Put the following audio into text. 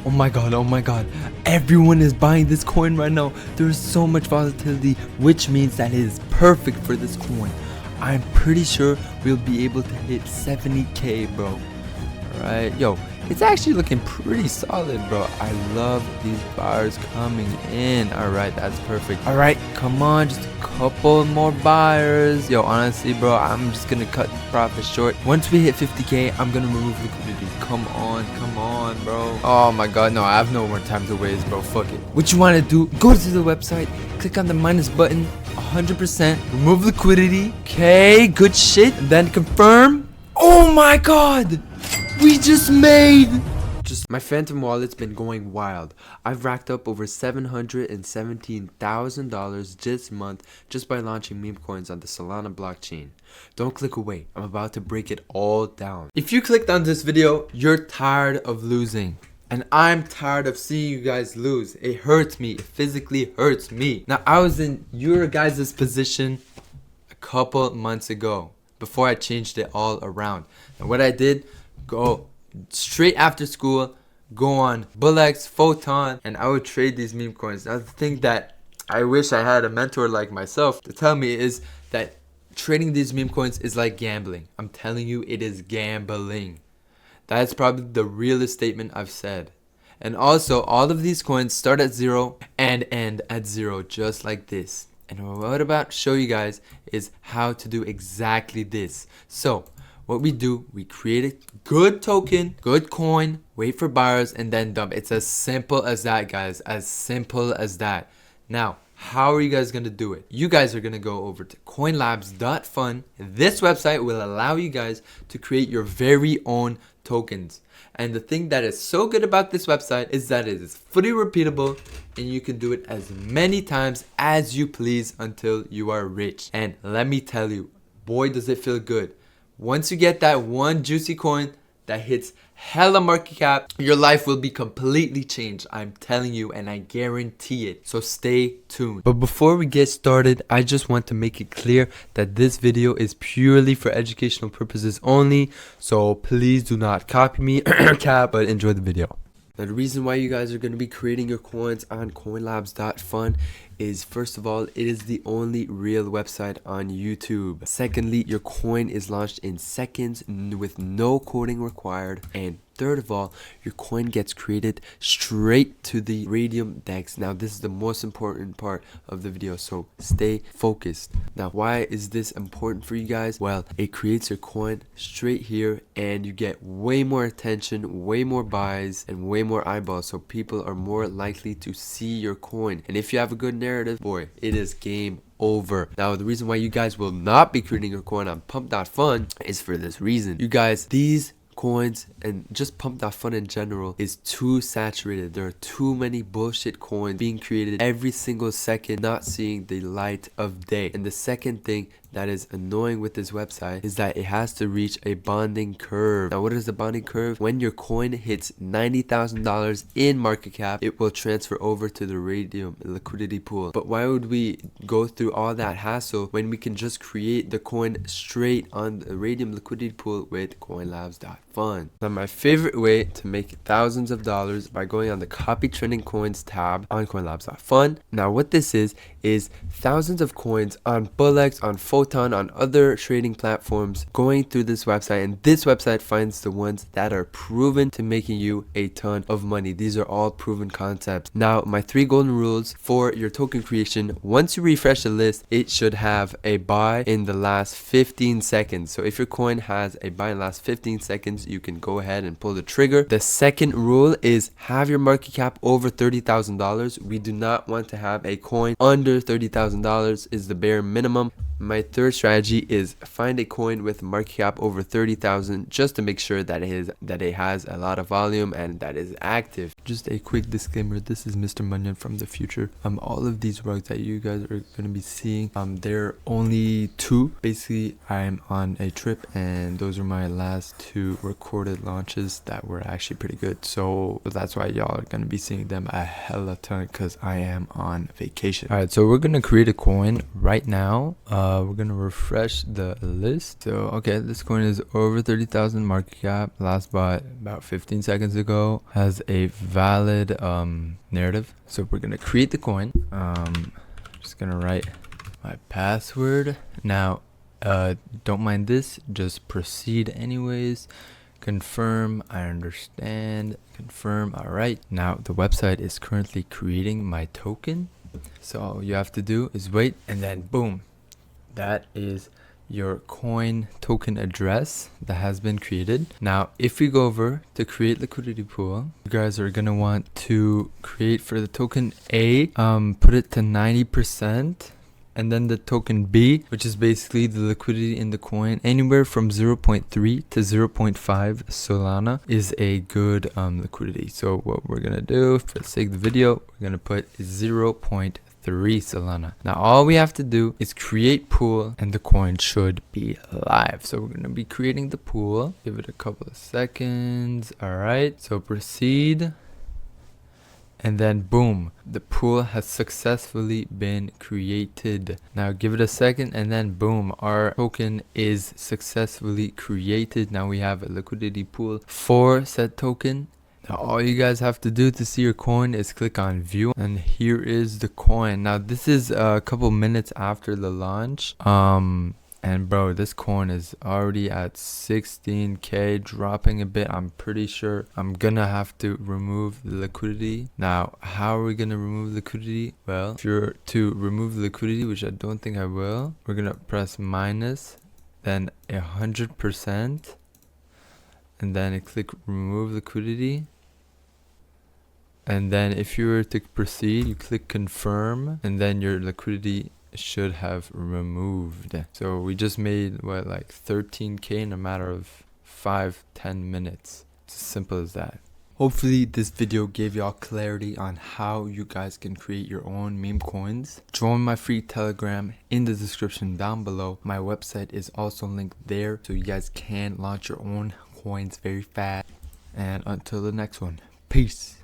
Oh my god, oh my god. Everyone is buying this coin right now. There is so much volatility, which means that it is perfect for this coin. I'm pretty sure we'll be able to hit 70k, bro. Alright, yo, it's actually looking pretty solid, bro. I love these buyers coming in. Alright, that's perfect. Alright, come on, just a couple more buyers. Yo, honestly, bro, I'm just gonna cut the profit short. Once we hit 50k, I'm gonna remove liquidity. Come on, bro. Oh my god, no, I have no more time to waste, bro. Fuck it. What you wanna do, go to the website, click on the minus button, 100%, remove liquidity. Okay, good shit. And then confirm. Oh my god! We just made! My Phantom wallet's been going wild. I've racked up over $717,000 this month just by launching meme coins on the Solana blockchain. Don't click away. I'm about to break it all down. If you clicked on this video, you're tired of losing. And I'm tired of seeing you guys lose. It hurts me. It physically hurts me. Now, I was in your guys' position a couple months ago before I changed it all around. And what I did, go straight after school, go on Bullx, Photon, and I would trade these meme coins. Now, the thing that I wish I had a mentor like myself to tell me is that trading these meme coins is like gambling. I'm telling you, it is gambling. That's probably the realest statement I've said. And also, all of these coins start at 0 and end at 0, just like this. And what I'm about to show you guys is how to do exactly this. So, what we do, we create a good token, good coin, wait for buyers, and then dump. It's as simple as that, guys. As simple as that. Now, how are you guys going to do it? You guys are going to go over to coinlabs.fun. This website will allow you guys to create your very own tokens. And the thing that is so good about this website is that it is fully repeatable and you can do it as many times as you please until you are rich. And let me tell you, boy, does it feel good. Once you get that one juicy coin that hits hella market cap, your life will be completely changed. I'm telling you, and I guarantee it. So stay tuned. But before we get started, I just want to make it clear that this video is purely for educational purposes only. So please do not copy me, but enjoy the video. Now, the reason why you guys are going to be creating your coins on coinlabs.fun is, first of all, it is the only real website on YouTube. Secondly, your coin is launched in seconds with no coding required. And third of all, your coin gets created straight to the Radium DEX. Now, this is the most important part of the video, so stay focused. Now, why is this important for you guys? Well, it creates your coin straight here and you get way more attention, way more buys, and way more eyeballs, so people are more likely to see your coin. And if you have a good narrative, boy, it is game over. Now, the reason why you guys will not be creating your coin on Pump.Fun is for this reason. You guys, these coins and just Pump.Fun in general is too saturated. There are too many bullshit coins being created every single second, not seeing the light of day. And the second thing that is annoying with this website is that it has to reach a bonding curve. Now, what is the bonding curve? When your coin hits $90,000 in market cap, it will transfer over to the Radium liquidity pool. But why would we go through all that hassle when we can just create the coin straight on the Radium liquidity pool with coinlabs.fun? Now, my favorite way to make thousands of dollars by going on the copy trending coins tab on coinlabs.fun. Now, what this is thousands of coins on Bullx, on Photon, on other trading platforms going through this website, and this website finds the ones that are proven to making you a ton of money. These are all proven concepts. Now, my 3 golden rules for your token creation: once you refresh the list, it should have a buy in the last 15 seconds. So if your coin has a buy in the last 15 seconds, you can go ahead and pull the trigger. The second rule is have your market cap over $30,000. We do not want to have a coin under $30,000 is the bare minimum. My third strategy is find a coin with market cap over 30,000 just to make sure that it has a lot of volume and that is active. Just a quick disclaimer, this is Mr. Munyon from the future. All of these rugs that you guys are going to be seeing, they're only 2. Basically, I'm on a trip and those are my last 2 recorded launches that were actually pretty good. So that's why y'all are going to be seeing them a hella ton because I am on vacation. Alright, so we're going to create a coin right now. We're gonna refresh the list. So okay, this coin is over 30,000 market cap, last bought about 15 seconds ago, has a valid narrative. So we're gonna create the coin. Just gonna write my password. Now don't mind this, just proceed anyways. Confirm, I understand. Confirm, all right. Now the website is currently creating my token, so all you have to do is wait, and then boom, that is your coin token address that has been created. Now if we go over to create liquidity pool, you guys are gonna want to create for the token A, put it to 90%, and then the token B, which is basically the liquidity in the coin, anywhere from 0.3 to 0.5 Solana is a good liquidity. So what we're gonna do for the sake of the video, we're gonna put 0.3 Solana. Now all we have to do is create pool and the coin should be live. So we're gonna be creating the pool. Give it a couple of seconds. All right, so proceed. And then boom, the pool has successfully been created. Now give it a second, and then boom, our token is successfully created. Now we have a liquidity pool for said token. Now all you guys have to do to see your coin is click on view, and here is the coin. Now this is a couple minutes after the launch. And bro, this coin is already at 16k, dropping a bit. I'm pretty sure I'm gonna have to remove the liquidity. Now how are we gonna remove liquidity? Well, if you're to remove the liquidity, which I don't think I will, we're gonna press minus, then 100%, and then click remove liquidity. And then if you were to proceed, you click confirm, and then your liquidity should have removed. So we just made what, like 13k in a matter of 5-10 minutes. It's as simple as that. Hopefully this video gave y'all clarity on how you guys can create your own meme coins. Join my free Telegram in the description down below. My website is also linked there, so you guys can launch your own coins very fast. And until the next one, peace.